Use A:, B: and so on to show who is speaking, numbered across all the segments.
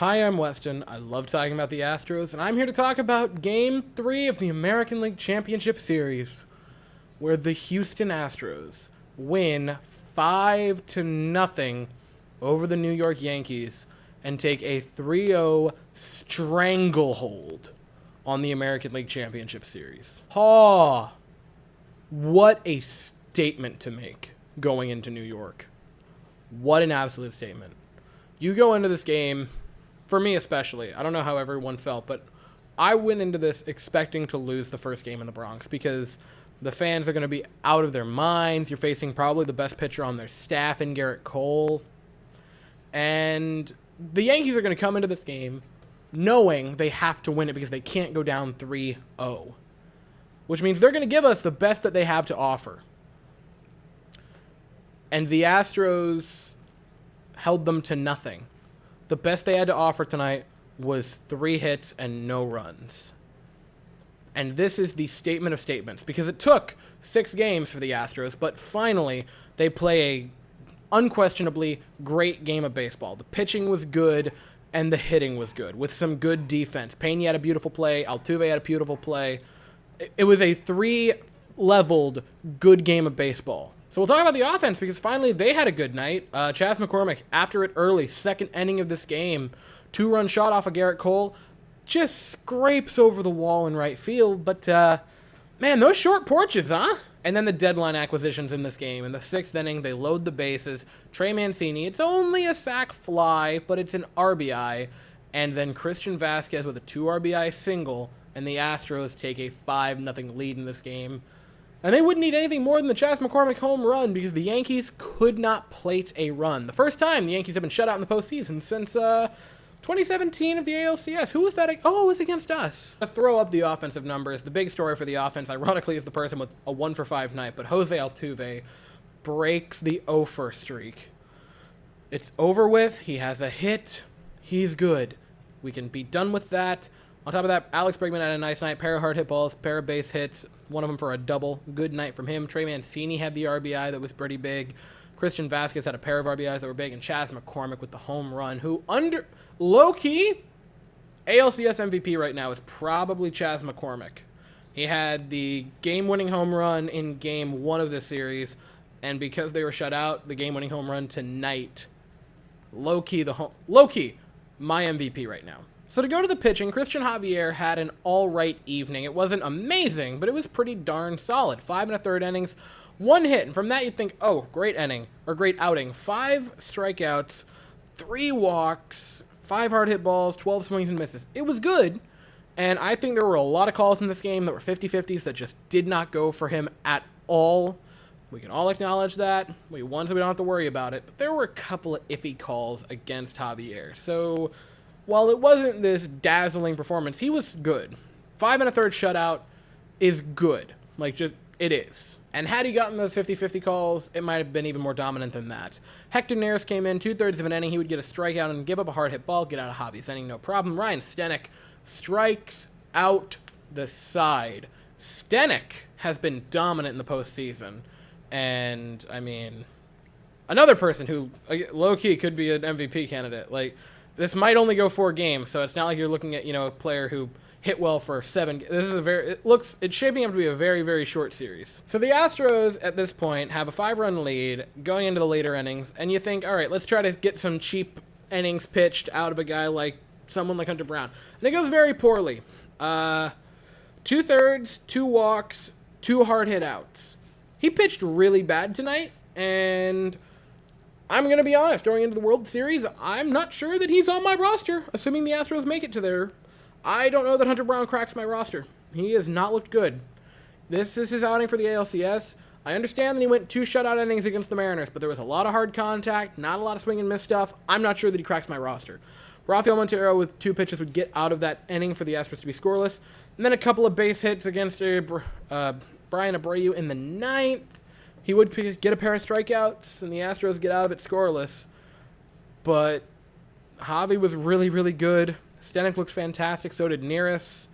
A: Hi, I'm Weston. I love talking about the Astros, and I'm here to talk about Game 3 of the American League Championship Series, where the Houston Astros win 5-0 over the New York Yankees and take a 3-0 stranglehold on the American League Championship Series. What a statement to make going into New York. What an absolute statement. You go into this game, for me especially, I don't know how everyone felt, but I went into this expecting to lose the first game in the Bronx because the fans are going to be out of their minds. You're facing probably the best pitcher on their staff in Garrett Cole. And the Yankees are going to come into this game knowing they have to win it because they can't go down 3-0, which means they're going to give us the best that they have to offer. And the Astros held them to nothing. The best they had to offer tonight was 3 hits and no runs. And this is the statement of statements because it took 6 games for the Astros, but finally they play a unquestionably great game of baseball. The pitching was good and the hitting was good with some good defense. Pena had a beautiful play. Altuve had a beautiful play. It was a 3-leveled good game of baseball. So we'll talk about the offense because finally they had a good night. Chas McCormick, after it early, second inning of this game, 2-run shot off of Garrett Cole, just scrapes over the wall in right field. But, man, those short porches, huh? And then the deadline acquisitions in this game. In the 6th inning, they load the bases. Trey Mancini, it's only a sac fly, but it's an RBI. And then Christian Vasquez with a 2 RBI single, and the Astros take a 5-0 lead in this game. And they wouldn't need anything more than the Chas McCormick home run because the Yankees could not plate a run. The first time the Yankees have been shut out in the postseason since 2017 of the ALCS. Who was that? Oh, it was against us. To throw up the offensive numbers, the big story for the offense, ironically, is the person with a 1-for-5 night, but Jose Altuve breaks the 0-for streak. It's over with. He has a hit. He's good. We can be done with that. On top of that, Alex Bregman had a nice night. Pair of hard hit balls, pair of base hits, one of them for a double. Good night from him. Trey Mancini had the RBI that was pretty big. Christian Vasquez had a pair of RBIs that were big. And Chas McCormick with the home run, who low-key, ALCS MVP right now is probably Chas McCormick. He had the game-winning home run in Game 1 of this series. And because they were shut out, the game-winning home run tonight, low-key, my MVP right now. So to go to the pitching, Christian Javier had an all-right evening. It wasn't amazing, but it was pretty darn solid. 5 1/3 innings, 1 hit, and from that you'd think, oh, great inning, or great outing. 5 strikeouts, 3 walks, 5 hard hit balls, 12 swings and misses. It was good, and I think there were a lot of calls in this game that were 50-50s that just did not go for him at all. We can all acknowledge that. We won, so we don't have to worry about it, but there were a couple of iffy calls against Javier. So while it wasn't this dazzling performance, he was good. 5 1/3 shutout is good. It is. And had he gotten those 50-50 calls, it might have been even more dominant than that. Hector Neris came in 2/3 of an inning. He would get a strikeout and give up a hard hit ball, get out of Javi's inning, no problem. Ryan Stenek strikes out the side. Stenek has been dominant in the postseason. And, I mean, another person who, low-key, could be an MVP candidate. This might only go 4 games, so it's not like you're looking at, a player who hit well for 7. This is it's shaping up to be a very, very short series. So the Astros at this point have a 5-run lead going into the later innings, and you think, all right, let's try to get some cheap innings pitched out of a guy like someone like Hunter Brown. And it goes very poorly. 2/3, 2 walks, 2 hard hit outs. He pitched really bad tonight, and I'm going to be honest, going into the World Series, I'm not sure that he's on my roster, assuming the Astros make it to there. I don't know that Hunter Brown cracks my roster. He has not looked good. This is his outing for the ALCS. I understand that he went 2 shutout innings against the Mariners, but there was a lot of hard contact, not a lot of swing and miss stuff. I'm not sure that he cracks my roster. Rafael Montero with 2 pitches would get out of that inning for the Astros to be scoreless. And then a couple of base hits against Brian Abreu in the 9th. He would get a pair of strikeouts, and the Astros get out of it scoreless. But Javi was really, really good. Stenek looked fantastic. So did Neris.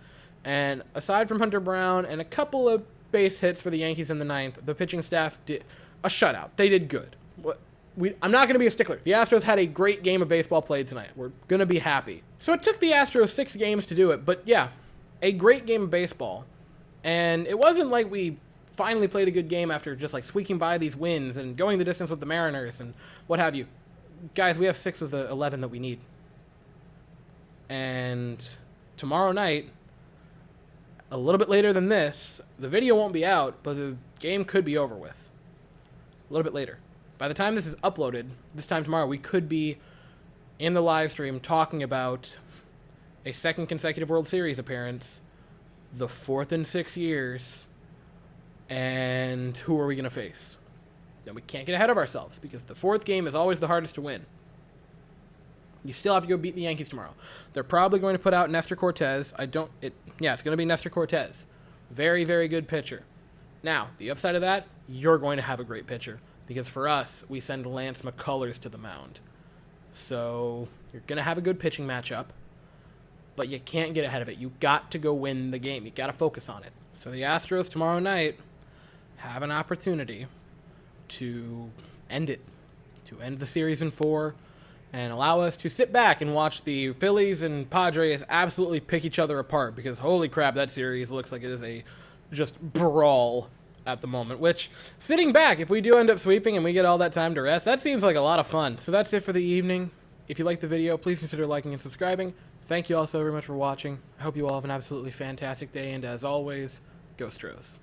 A: And aside from Hunter Brown and a couple of base hits for the Yankees in the 9th, the pitching staff did a shutout. They did good. I'm not going to be a stickler. The Astros had a great game of baseball played tonight. We're going to be happy. So it took the Astros 6 games to do it, but yeah, a great game of baseball. And it wasn't like we finally played a good game after just like squeaking by these wins and going the distance with the Mariners and what have you. Guys, we have 6 of the 11 that we need. And tomorrow night, a little bit later than this, the video won't be out, but the game could be over with. A little bit later. By the time this is uploaded, this time tomorrow, we could be in the live stream talking about a second consecutive World Series appearance, the 4th in 6 years, and who are we going to face? Then we can't get ahead of ourselves because the 4th game is always the hardest to win. You still have to go beat the Yankees tomorrow. They're probably going to put out Nestor Cortez. It's going to be Nestor Cortez. Very, very good pitcher. Now, the upside of that, you're going to have a great pitcher. Because for us, we send Lance McCullers to the mound. So you're going to have a good pitching matchup, but you can't get ahead of it. You got to go win the game. You got to focus on it. So the Astros tomorrow night have an opportunity to end it, to end the series in 4, and allow us to sit back and watch the Phillies and Padres absolutely pick each other apart. Because holy crap, that series looks like it is a just brawl at the moment, which, sitting back, if we do end up sweeping and we get all that time to rest, that seems like a lot of fun. So that's it for the evening. If you liked the video, please consider liking and subscribing. Thank you all so very much for watching. I hope you all have an absolutely fantastic day, and as always, go Astros.